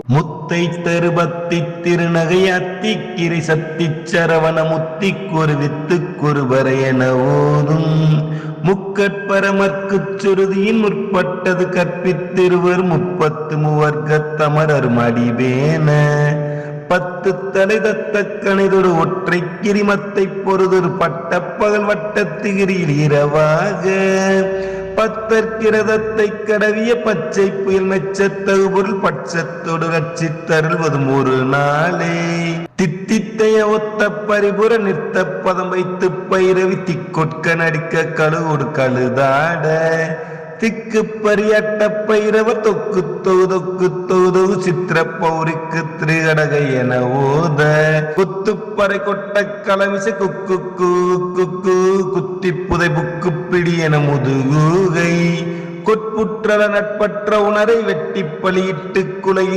முத்தை தருபத்தி திருநகை அத்திக்கிரி சத்திச் சரவண முத்திக்கொரு வித்துக்கொரு வரையென ஓதும் முக்கட்பரமர்க்குச் சுருதியின் முற்பட்டது கற்பித்திருவர் 33 தமரர் மடிவேன 10 தலை தத்த கணிதொரு ஒற்றை கிரிமத்தை பொறுதொரு பட்டப்பகல் வட்டத்திகிரியில் இரவாக பத்தற்கிரதத்தை கடவிய பச்சை புயல் மெச்சத்தகு பொருள் பட்சத்தோடு ரட்சித்தருள்வதும் ஒரு நாளே தித்தித்தைய ஒத்த பரிபுற நிறுத்த பதம் வைத்து பயிரவி திக்கொட்க நடிக்க கழுவோடு கழுதாட திக்கு பரியட்ட பைரவ தொக்கு தொகுதொகு சித்திர பௌரிக்கு திரிகடகை என ஓத குத்துப்பறை கொட்ட கலவிசை குக்கு குக்கு குத்தி புதை புக்கு பிடி என முதுகூகை கொட்புற்றல நட்பற்ற உணரை வெட்டி பலியிட்டு குலையிறி